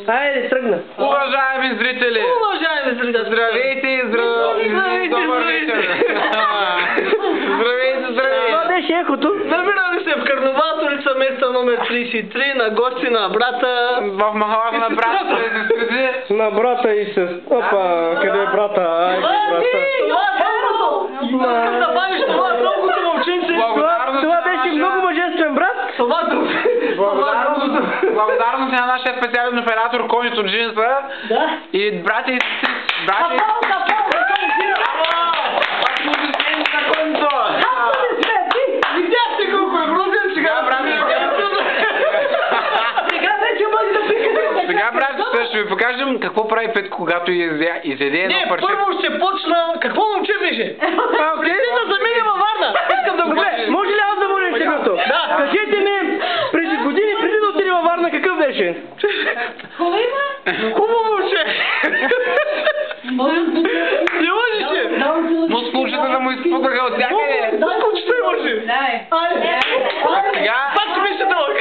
Хайде, тръгна. Уважаеми зрители! Здравейте, добър вечер! Здравейте! Това беше ехото. Намираме се в Карнаваторица, места номер 33, на гости на брата. В махалата на брата и сестри. На брата и сестра. Опа, къде е брата? Айде, брата. Искам да правиш това другото момченце. Това беше много мъжествен брат. Това друго. Благодарност на нашия специален оператор Конец от джинса. Да. И брати и сестри. Брати и сестри. Видяхте колко е грузен сега, брат. Сега, брат, ще ви покажем какво прави Петко, когато изяде едно парче. Не, първо ще почна. Какво момче беше? Кристина замине във Варна. Искам да го кажа. Може ли аз да бъда интеграто? Да. Кажете ми, преди години, преди да отиде във Варна, какъв беше? Хубаво момче. Не лъжише. Но скучета да му изпукаха от всякъде. Скучета имаше. Сега... Пак беше дълъг.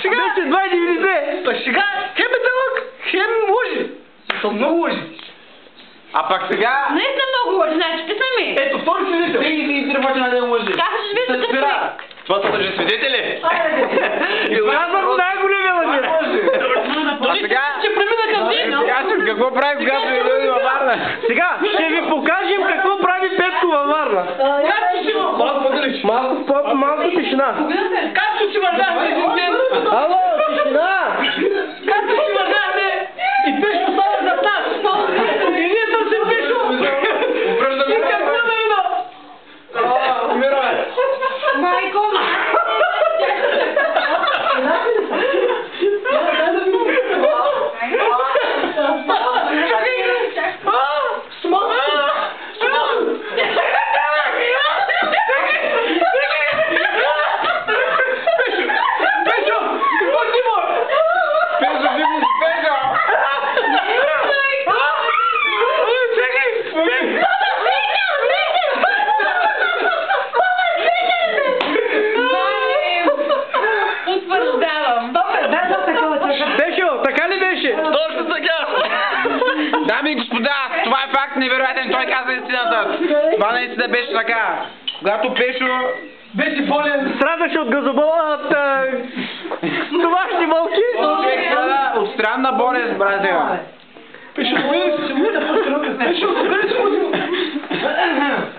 Сега... Беше 2,90. Сега хем е дълъг, хем лъжи. Са много лъжи. А пак сега... Не съм много лъжи, значи ти сами. Ето, втори свидетел. 33 пъти на ден лъжи. Как ще ви се спира? Това са лъжи свидетели. Казвам най-големия лъжи. А сега... Ще премина към ти. Сега какво прави, когато идете във Варна? Сега ще ви покажем какво прави Петко във Варна. Както си малко по-далеч. Малко тишина. Както си вървяхме един ден. Ало, тишина! Както си вървяхме и Пешо става зад нас. И ние търсим Пешо. И какво да има? Умираме. Майко, Дами и господа, това е факт невероятен, той каза истината. Това наистина беше така. Когато Пешо беше болен, страдаше от газобола, това ще мълчи. от странна болест, братя. Пешо, ще му да пътрока. Пешо, къде си ходил?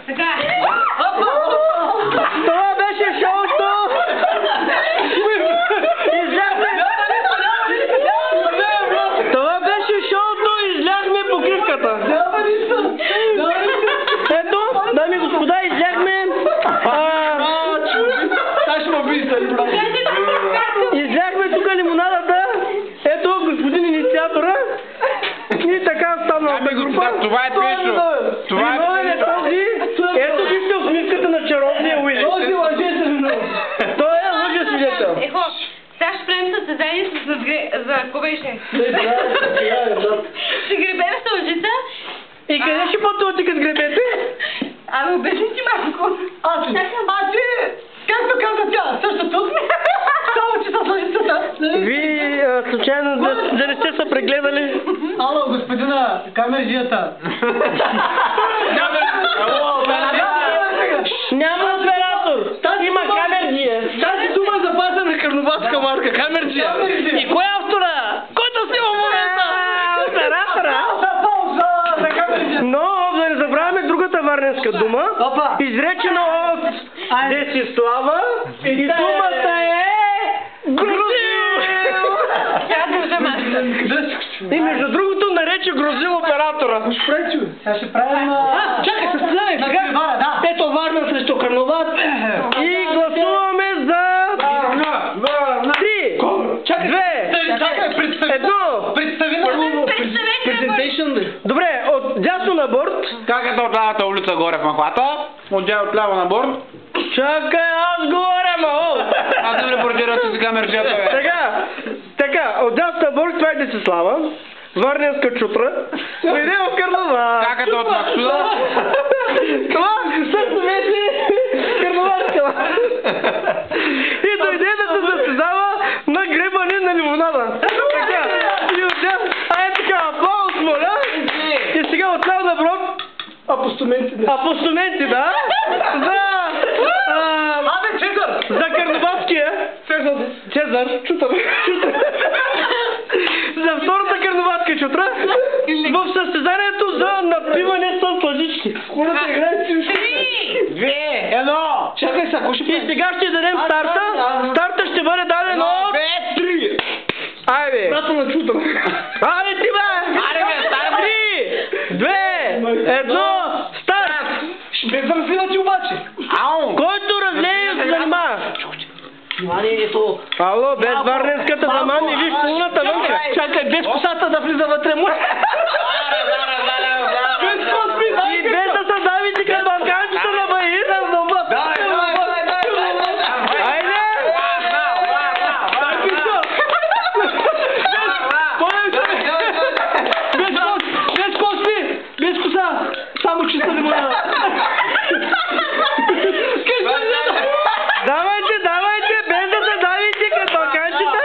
така. Това беше шоуто. Това беше шоуто, изляхме покривката. Ето, дами и господа, изляхме... Изляхме тук лимонадата. Ето, господин инициатора. И така стана Дами и господа, това е Пешо. Това е Пешо. Ето вижте усмивката на чаровния Уили. Този лъже се виновен. Той е лъжа свидетел. Ехо, сега ще правим състезание за какво беше? Ще гребем с лъжица. И къде ще пътувате като гребете? Ами обясни си малко. А ти, както каза тя, също тук? Само че с лъжицата. Вие случайно да не сте се прегледали? Ало, господина, камержията. Няма оператор! Има камерджия! Тази дума е запазена на карнавалска марка. Камерджия. И кой е автора? Който снима в момента? Оператора! За камерджия. Но да не забравяме другата варненска дума, изречена от Десислава, и думата е Грузил! И между другото нарече Грузил оператора. Сега ще правим... Чакай, състезание сега. Ето Варна срещу Карнават и гласуваме за 3, 2, 1. Представи на презентейшн. Добре, от дясно на борт. Как е от лявата улица горе в махлата? От ляво на борт. Чакай, аз говоря, мао! Аз съм репортирал си камерджията, бе. Така, от дясно на борт това е Десислава. Варненска чутра. Дойде в Карнават. Как е от Максуда? Това също беше Карнаватска. И дойде да се състезава на гребане на лимонада. Така. Апостаменти, да? Абе, Цезар! За Карнобатския. Цезар. Чутър. За втората Карнобатска чутра. В състезанието за напиване с лъжички. Хората играят си. 2, 1. Чакай сега, ще И сега ще дадем старта. Старта ще бъде даден от... 3. Айде. Брата на чутър. Айде ти бе. Айде бе, старт. 3, 2, 1, старт. Без разливачи обаче. Ау. Който разлее се занимава. Вниманието. Ало, без варненската замани, виж полуната вънка. Чакай, без косата да влиза вътре му. Без коспи, И без да се давите към балканчета на баир. Айде! Без коспи, без коса. Само чиста лимона. Давайте, без да се давите към балканчета.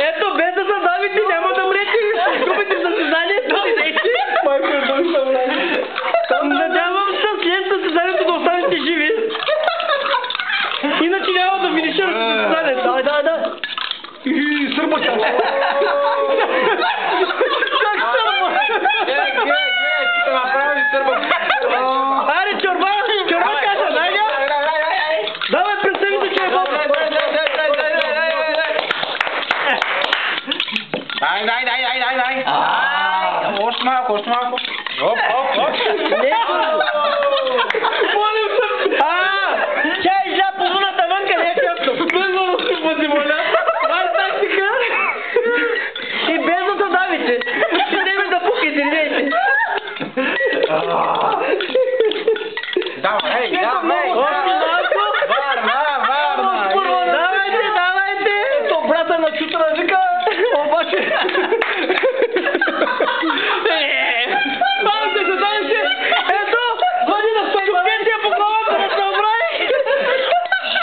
Ето, без да се давите, няма да мрете. Губите състезанието. Надявам се след състезанието да останете живи. Иначе няма да финиширате състезанието. Дай. И сърбата. Аре, чорба каша, дай я. Давай, представи се, че е баба. Дай. Още малко. Оп. Не, тя изля полуната вънка, не е тясно. И без да се давите. Ще неме да пуките, не. Давай. Още малко. Давайте. Ето, брата на чутъра вика, обаче. Давайте. Ето, звъни на стойкотия по главата да се образи.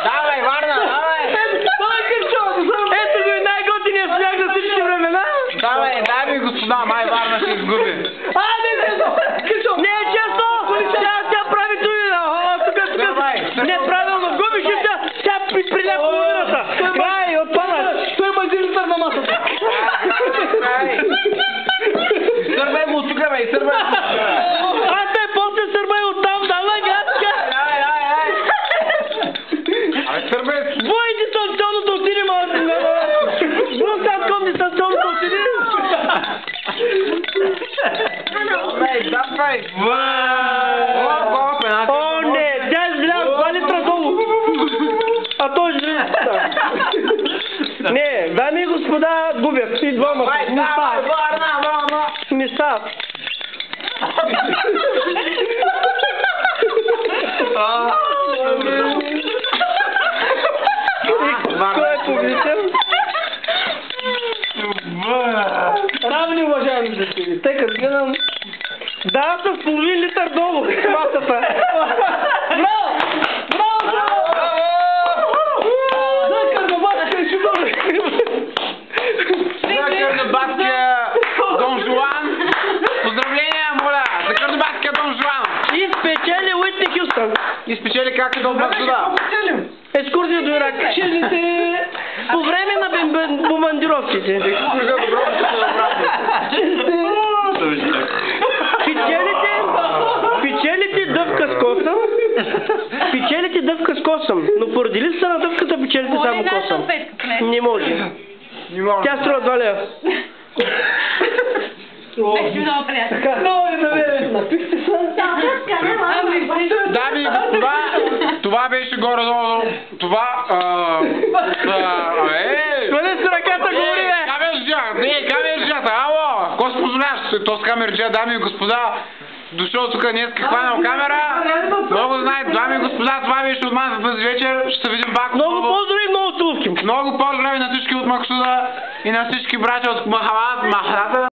Давай, Варна. Давай, Кърчо. Ето го и най-готиният сняг за всички времена. Давай, дами и господа, май Варна ще изгуби. Не е често! Тя прави тук. Неправилно губиш и тя приля половината. Край, отпадаш. Той има един литър на масата. Изсърбай му от тук, бе, изсърбай. После сърбай оттам, давай гадка. Абе, сърбай. Бой дистанционно да отидем, Брусатком дистанционно да отидем. Давай. О, не, тя излява 2 литра долу. А той излява. Не, дами и господа, губят. И двамата. Не стават. Кой е победител? Равни, уважаеми зрители. Тъй като гледам... Да, с половин литър долу масата. Браво! За Карнобатския чутър! За Карнобатския Дон Жуан. Поздравления, моля. За Карнобатския Дон Жуан. И спечели Уитни Хюстън. И спечели как да обрат сюда. Екскурзия до Ирак. По време на бомбардировките. Печелите дъвка с косъм. Но поради липса на дъвката печелите само косъм. Не може. Тя струва 2 лева. Много приятно. Много ли да бе? Напихте се? Дами и господа, това беше горе-долу. Това... Свали с ръката, говори, бе! Камерджията, ало! Ко се позволяваш? То с камерджия, дами и господа. Дошъл тук днес, хванал камера. Много знаете, дами и господа, това беше от мен за тази вечер. Ще се видим пак. Много поздрави и много целувки. Много поздрави на всички от Максуда и на всички братя от Махалата.